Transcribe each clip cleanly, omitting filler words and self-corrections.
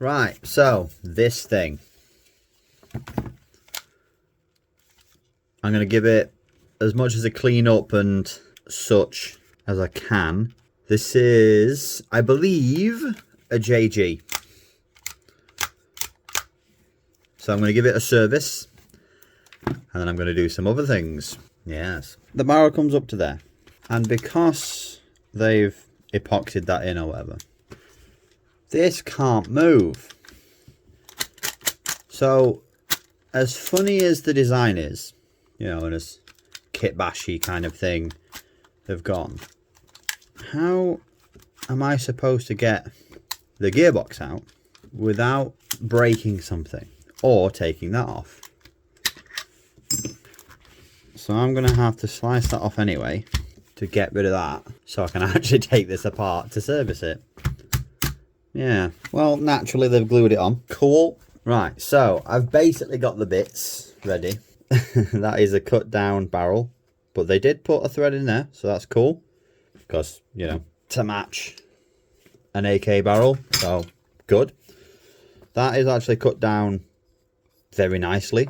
Right, so this thing, I'm going to give it as much as a clean up and such as I can. This is, I believe, a JG. So I'm going to give it a service, and then I'm going to do some other things. Yes. The barrel comes up to there, and because they've epoxied that in or whatever, this can't move. So, as funny as the design is, you know, and as kit bashy kind of thing they've gone, how am I supposed to get the gearbox out without breaking something or taking that off? So I'm going to have to slice that off anyway to get rid of that, so I can actually take this apart to service it. Yeah, well, naturally they've glued it on. Cool. Right, so I've basically got the bits ready. That is a cut down barrel, but they did put a thread in there, so that's cool. Because, you know, to match an AK barrel, so good. That is actually cut down very nicely.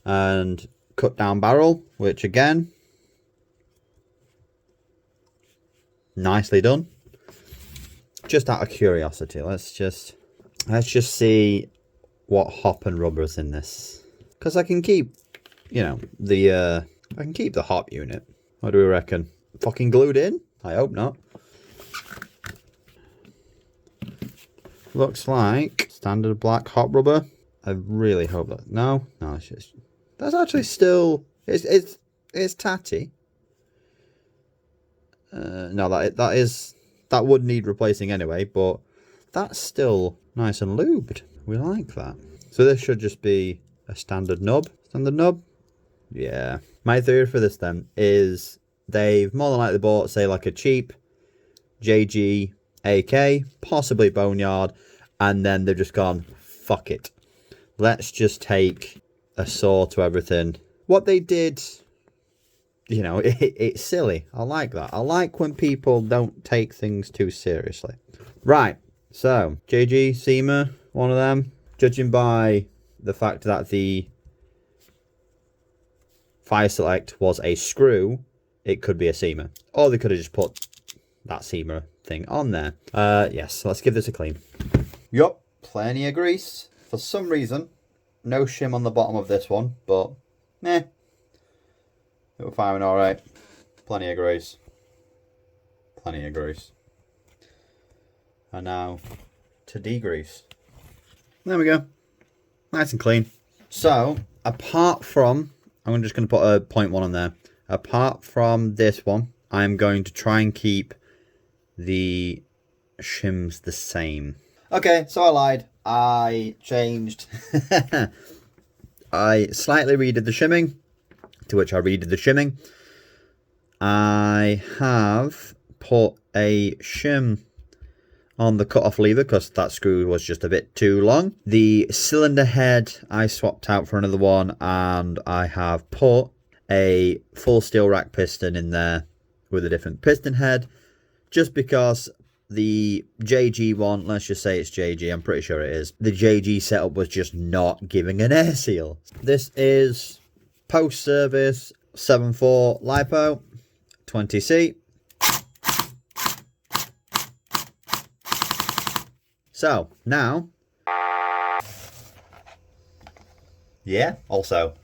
And cut down barrel, which again, nicely done. Just out of curiosity, let's just see what hop and rubber is in this, because I can keep, you know, the I can keep the hop unit. What do we reckon? Fucking glued in? I hope not. Looks like standard black hop rubber. I really hope that no, it's just, that's actually still it's tatty. No, that would need replacing anyway, but that's still nice and lubed. We like that. So this should just be a standard nub. Standard nub? Yeah. My theory for this then is they've more than likely bought, say, like a cheap JG AK, possibly Boneyard, and then they've just gone, fuck it. Let's just take a saw to everything. What they did, you know, it's silly. I like that. I like when people don't take things too seriously. Right, so JG, Cyma, one of them. Judging by the fact that the fire select was a screw, it could be a Cyma. Or they could have just put that Cyma thing on there. Yes, let's give this a clean. Yup, plenty of grease. For some reason, no shim on the bottom of this one, but it will firing alright. Plenty of grease. Plenty of grease. And now to degrease. There we go. Nice and clean. So, apart from, I'm just going to put a 0.1 on there. Apart from this one, I'm going to try and keep the shims the same. Okay, so I lied. I changed. I slightly redid the shimming, to which I redid the shimming. I have put a shim on the cut-off lever because that screw was just a bit too long. The cylinder head I swapped out for another one, and I have put a full steel rack piston in there with a different piston head, just because the JG one, let's just say it's JG, I'm pretty sure it is, the JG setup was just not giving an air seal. This is post-service 7.4 LiPo 20C. So, now, yeah, also,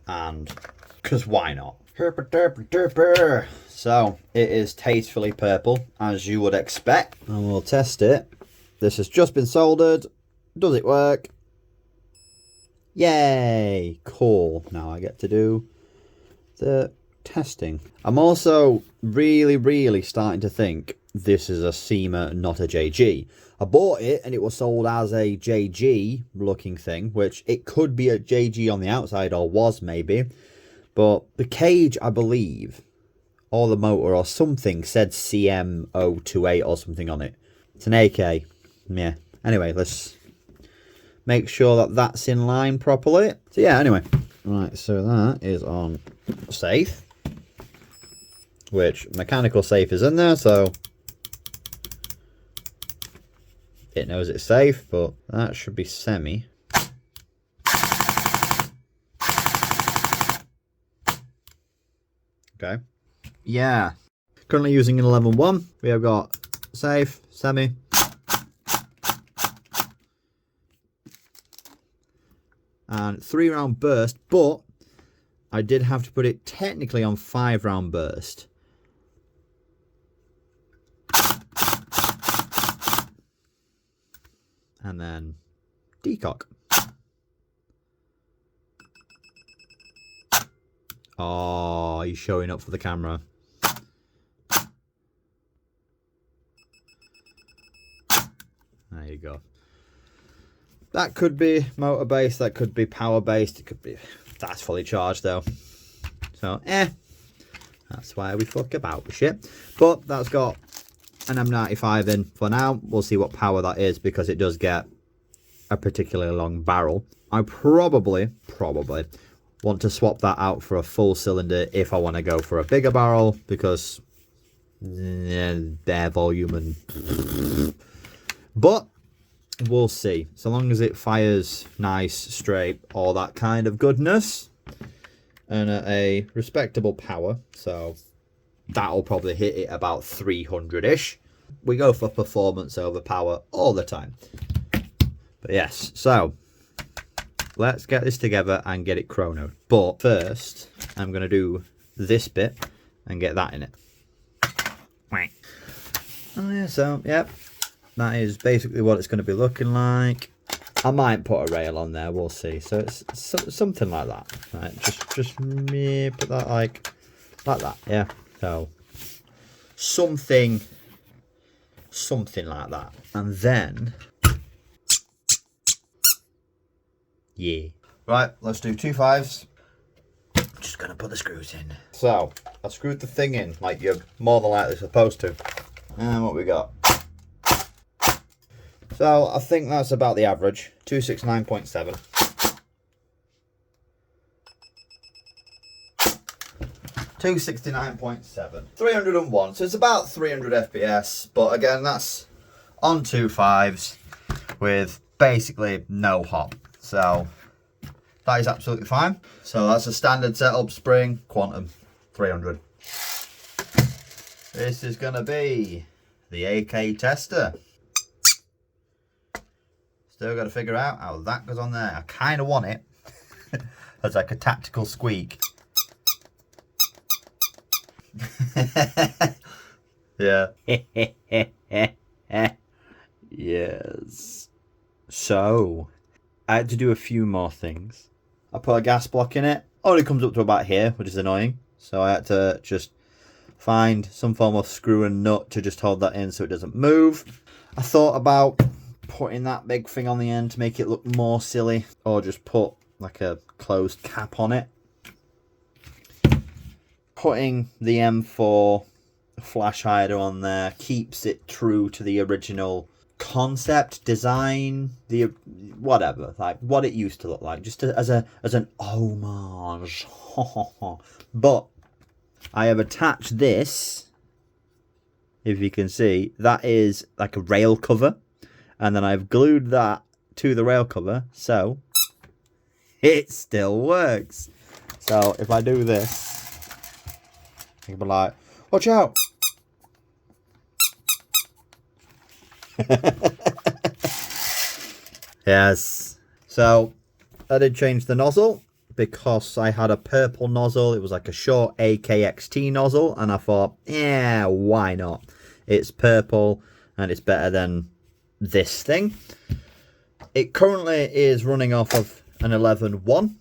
and, because why not? So, it is tastefully purple, as you would expect, and we'll test it. This has just been soldered. Does it work? Yay! Cool. Now I get to do the testing. I'm also really starting to think this is a Cyma, not a JG. I bought it and it was sold as a JG looking thing, which it could be a JG on the outside, or was maybe, but the cage, I believe, or the motor or something said CM028 or something on it. It's an AK. Yeah. Anyway, let's make sure that that's in line properly. So yeah, anyway. Right, so that is on safe, which mechanical safe is in there, so It knows it's safe, but that should be semi. Okay. Yeah. Currently using an 11-1. We have got safe, semi. And 3-round burst, but I did have to put it technically on 5-round burst. And then decock. Oh, he's showing up for the camera. There you go. That could be motor based, that could be power based, it could be, that's fully charged though. So, that's why we fuck about with shit. But that's got an M95 in for now. We'll see what power that is because it does get a particularly long barrel. I probably want to swap that out for a full cylinder if I want to go for a bigger barrel because air volume and but we'll see. So long as it fires nice, straight, all that kind of goodness, and at a respectable power, so that'll probably hit it about 300-ish. We go for performance over power all the time. But yes, so let's get this together and get it chronoed. But first, I'm going to do this bit and get that in it. Oh yeah, so, yep. That is basically what it's going to be looking like. I might put a rail on there, we'll see. So it's something like that. Right, just put that like that, yeah. So something like that. And then yeah. Right, let's do 2 5s. I'm just gonna put the screws in. So I screwed the thing in like you're more than likely supposed to. And what we got? So I think that's about the average. 269.7. 269.7. 301. So it's about 300 FPS. But again, that's on 2 5s with basically no hop. So that is absolutely fine. So that's a standard setup, spring, quantum, 300. This is going to be the AK tester. Still got to figure out how that goes on there. I kind of want it as like a tactical squeak. Yeah. Yes. So, I had to do a few more things. I put a gas block in it. Only comes up to about here, which is annoying. So I had to just find some form of screw and nut to just hold that in so it doesn't move. I thought about putting that big thing on the end to make it look more silly, or just put like a closed cap on it. Putting the M4 flash hider on there keeps it true to the original concept, design, the whatever, like what it used to look like, just as an homage. But I have attached this, if you can see, that is like a rail cover. And then I've glued that to the rail cover, so it still works. So if I do this, you'll be like, watch out. Yes. So I did change the nozzle because I had a purple nozzle. It was like a short AKXT nozzle. And I thought, yeah, why not? It's purple and it's better than this thing. It currently is running off of an 11-1.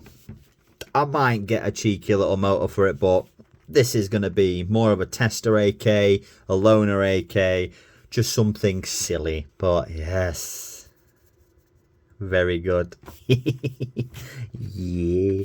I might get a cheeky little motor for it, but this is going to be more of a tester AK, a loner AK, just something silly. But yes, very good. Yeah.